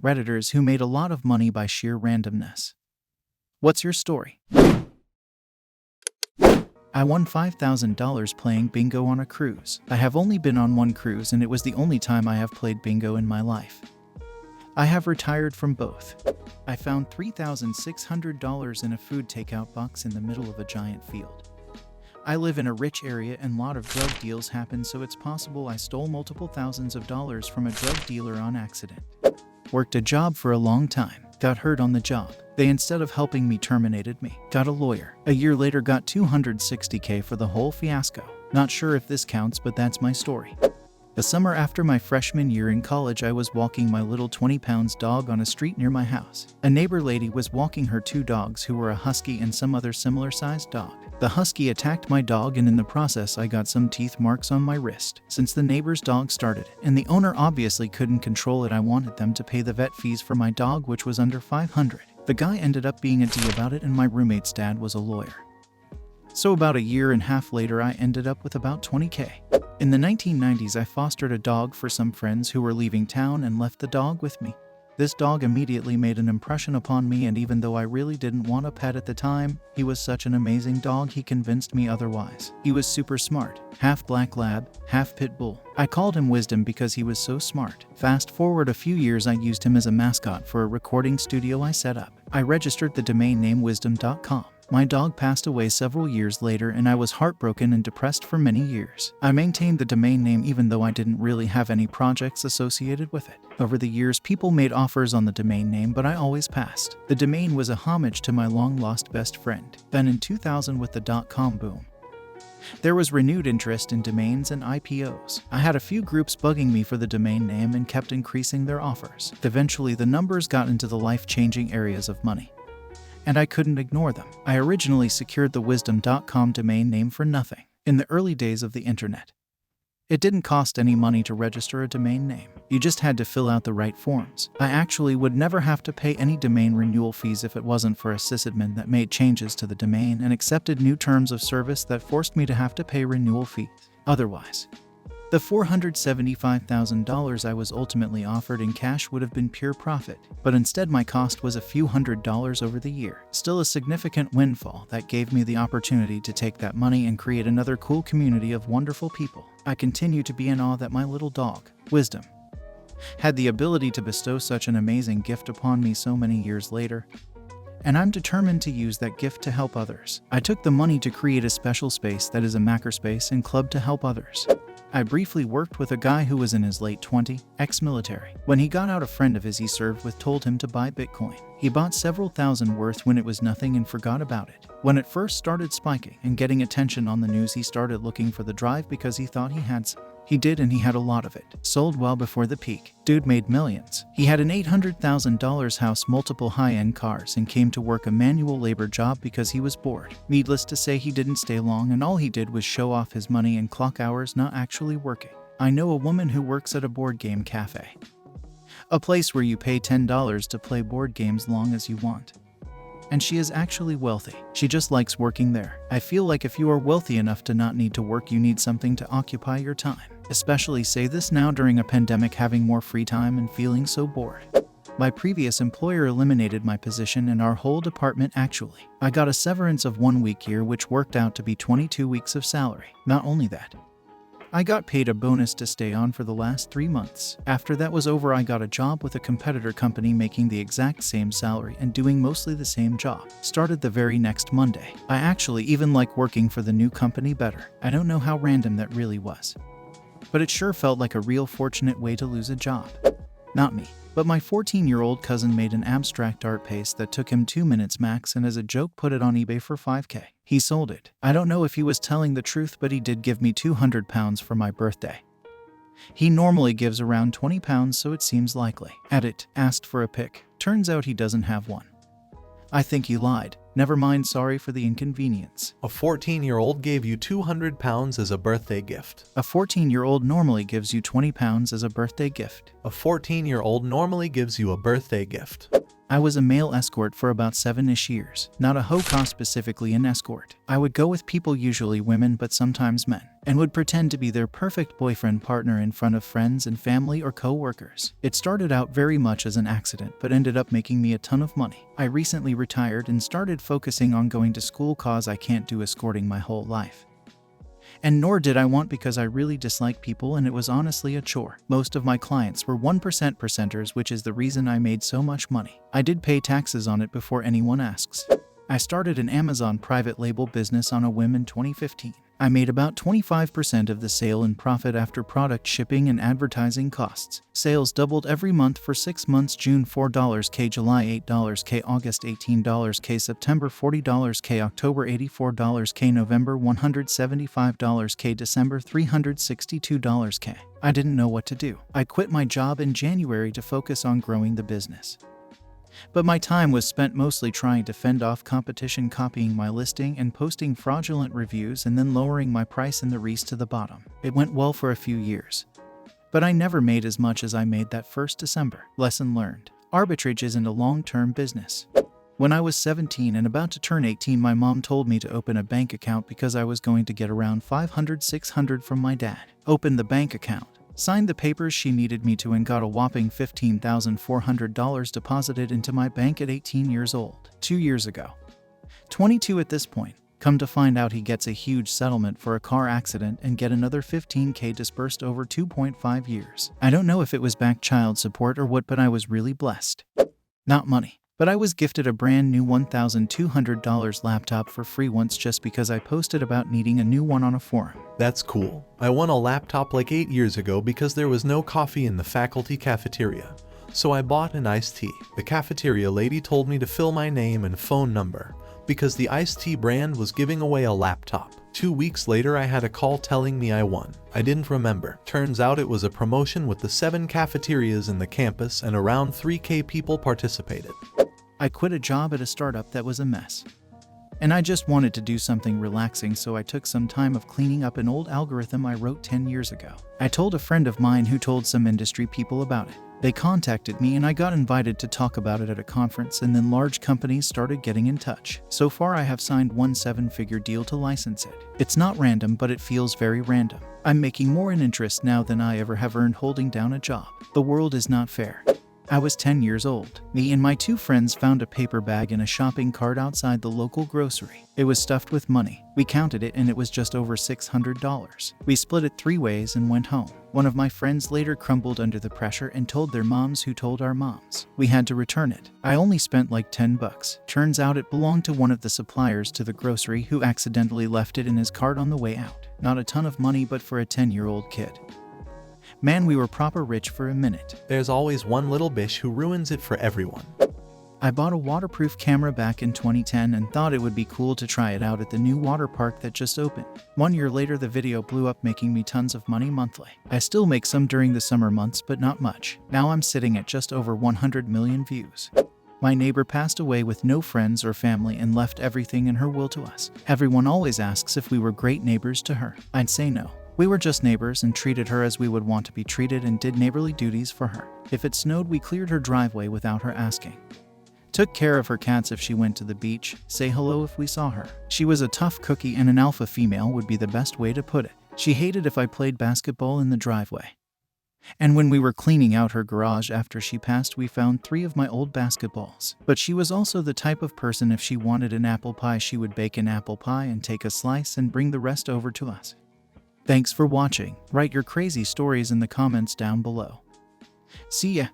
Redditors who made a lot of money by sheer randomness. What's your story? I won $5,000 playing bingo on a cruise. I have only been on one cruise and it was the only time I have played bingo in my life. I have retired from both. I found $3,600 in a food takeout box in the middle of a giant field. I live in a rich area and a lot of drug deals happen, so it's possible I stole multiple thousands of dollars from a drug dealer on accident. Worked a job for a long time. Got hurt on the job. They, instead of helping me, terminated me. Got a lawyer. A year later got $260K for the whole fiasco. Not sure if this counts, but that's my story. The summer after my freshman year in college, I was walking my little 20-pound dog on a street near my house. A neighbor lady was walking her two dogs, who were a husky and some other similar-sized dog. The husky attacked my dog, and in the process I got some teeth marks on my wrist. Since the neighbor's dog started, and the owner obviously couldn't control it, I wanted them to pay the vet fees for my dog, which was under $500. The guy ended up being a D about it, and my roommate's dad was a lawyer. So about a year and a half later, I ended up with about $20K. In the 1990s, I fostered a dog for some friends who were leaving town and left the dog with me. This dog immediately made an impression upon me, and even though I really didn't want a pet at the time, he was such an amazing dog he convinced me otherwise. He was super smart, half black lab, half pit bull. I called him Wisdom because he was so smart. Fast forward a few years, I used him as a mascot for a recording studio I set up. I registered the domain name wisdom.com. My dog passed away several years later, and I was heartbroken and depressed for many years. I maintained the domain name even though I didn't really have any projects associated with it. Over the years, people made offers on the domain name, but I always passed. The domain was a homage to my long-lost best friend. Then in 2000, with the .com boom, there was renewed interest in domains and IPOs. I had a few groups bugging me for the domain name and kept increasing their offers. Eventually, the numbers got into the life-changing areas of money, and I couldn't ignore them. I originally secured the wisdom.com domain name for nothing. In the early days of the internet, it didn't cost any money to register a domain name. You just had to fill out the right forms. I actually would never have to pay any domain renewal fees if it wasn't for a sysadmin that made changes to the domain and accepted new terms of service that forced me to have to pay renewal fees. Otherwise, the $475,000 I was ultimately offered in cash would have been pure profit, but instead my cost was a few $100s over the year. Still a significant windfall that gave me the opportunity to take that money and create another cool community of wonderful people. I continue to be in awe that my little dog, Wisdom, had the ability to bestow such an amazing gift upon me so many years later, and I'm determined to use that gift to help others. I took the money to create a special space that is a makerspace and club to help others. I briefly worked with a guy who was in his late 20s, ex-military. When he got out, a friend of his he served with told him to buy Bitcoin. He bought several thousand worth when it was nothing and forgot about it. When it first started spiking and getting attention on the news, he started looking for the drive because he thought he had some. He did, and he had a lot of it. Sold well before the peak. Dude made millions. He had an $800,000 house, multiple high-end cars, and came to work a manual labor job because he was bored. Needless to say, he didn't stay long, and all he did was show off his money and clock hours, not actually working. I know a woman who works at a board game cafe, a place where you pay $10 to play board games long as you want. And she is actually wealthy. She just likes working there. I feel like if you are wealthy enough to not need to work, you need something to occupy your time. Especially say this now during a pandemic, having more free time and feeling so bored. My previous employer eliminated my position and our whole department actually. I got a severance of 1 week here, which worked out to be 22 weeks of salary. Not only that, I got paid a bonus to stay on for the last 3 months. After that was over, I got a job with a competitor company making the exact same salary and doing mostly the same job. Started the very next Monday. I actually even like working for the new company better. I don't know how random that really was, but it sure felt like a real fortunate way to lose a job. Not me, but my 14-year-old cousin made an abstract art piece that took him 2 minutes max, and as a joke put it on eBay for $5K. He sold it. I don't know if he was telling the truth, but he did give me £200 for my birthday. He normally gives around £20, so it seems likely. At it, asked for a pic. Turns out he doesn't have one. I think he lied. Never mind, sorry for the inconvenience. A 14-year-old gave you £200 as a birthday gift. A 14-year-old normally gives you £20 as a birthday gift. A 14-year-old normally gives you a birthday gift. I was a male escort for about 7-ish years, not a hoe, specifically an escort. I would go with people, usually women but sometimes men, and would pretend to be their perfect boyfriend partner in front of friends and family or co-workers. It started out very much as an accident but ended up making me a ton of money. I recently retired and started focusing on going to school cause I can't do escorting my whole life. And nor did I want, because I really dislike people and it was honestly a chore. Most of my clients were 1% percenters, which is the reason I made so much money. I did pay taxes on it before anyone asks. I started an Amazon private label business on a whim in 2015. I made about 25% of the sale in profit after product shipping and advertising costs. Sales doubled every month for 6 months: June $4K, July $8K, August $18K, September $40K, October $84K, November $175K, December $362K. I didn't know what to do. I quit my job in January to focus on growing the business. But my time was spent mostly trying to fend off competition, copying my listing and posting fraudulent reviews, and then lowering my price in the race to the bottom. It went well for a few years, but I never made as much as I made that first December. Lesson learned: arbitrage isn't a long-term business. When I was 17 and about to turn 18, my mom told me to open a bank account because I was going to get around $500-600 from my dad. Opened the bank account, signed the papers she needed me to, and got a whopping $15,400 deposited into my bank at 18 years old. 2 years ago. 22 at this point. Come to find out, he gets a huge settlement for a car accident and get another $15K dispersed over 2.5 years. I don't know if it was back child support or what, but I was really blessed. Not money. But I was gifted a brand new $1,200 laptop for free once, just because I posted about needing a new one on a forum. That's cool. I won a laptop like 8 years ago because there was no coffee in the faculty cafeteria. So I bought an iced tea. The cafeteria lady told me to fill my name and phone number because the iced tea brand was giving away a laptop. 2 weeks later, I had a call telling me I won. I didn't remember. Turns out it was a promotion with the 7 cafeterias in the campus, and around 3K people participated. I quit a job at a startup that was a mess, and I just wanted to do something relaxing, so I took some time of cleaning up an old algorithm I wrote 10 years ago. I told a friend of mine who told some industry people about it. They contacted me and I got invited to talk about it at a conference, and then large companies started getting in touch. So far I have signed one 7-figure deal to license it. It's not random, but it feels very random. I'm making more in interest now than I ever have earned holding down a job. The world is not fair. I was 10 years old. Me and my 2 friends found a paper bag in a shopping cart outside the local grocery. It was stuffed with money. We counted it and it was just over $600. We split it 3 ways and went home. One of my friends later crumbled under the pressure and told their moms, who told our moms. We had to return it. I only spent like $10. Turns out it belonged to one of the suppliers to the grocery, who accidentally left it in his cart on the way out. Not a ton of money, but for a 10-year-old kid, man, we were proper rich for a minute. There's always one little bitch who ruins it for everyone. I bought a waterproof camera back in 2010 and thought it would be cool to try it out at the new water park that just opened. 1 year later, the video blew up, making me tons of money monthly. I still make some during the summer months, but not much. Now I'm sitting at just over 100 million views. My neighbor passed away with no friends or family and left everything in her will to us. Everyone always asks if we were great neighbors to her. I'd say no. We were just neighbors and treated her as we would want to be treated, and did neighborly duties for her. If it snowed, we cleared her driveway without her asking. Took care of her cats if she went to the beach, say hello if we saw her. She was a tough cookie, and an alpha female would be the best way to put it. She hated if I played basketball in the driveway. And when we were cleaning out her garage after she passed, we found 3 of my old basketballs. But she was also the type of person, if she wanted an apple pie, she would bake an apple pie and take a slice and bring the rest over to us. Thanks for watching. Write your crazy stories in the comments down below. See ya.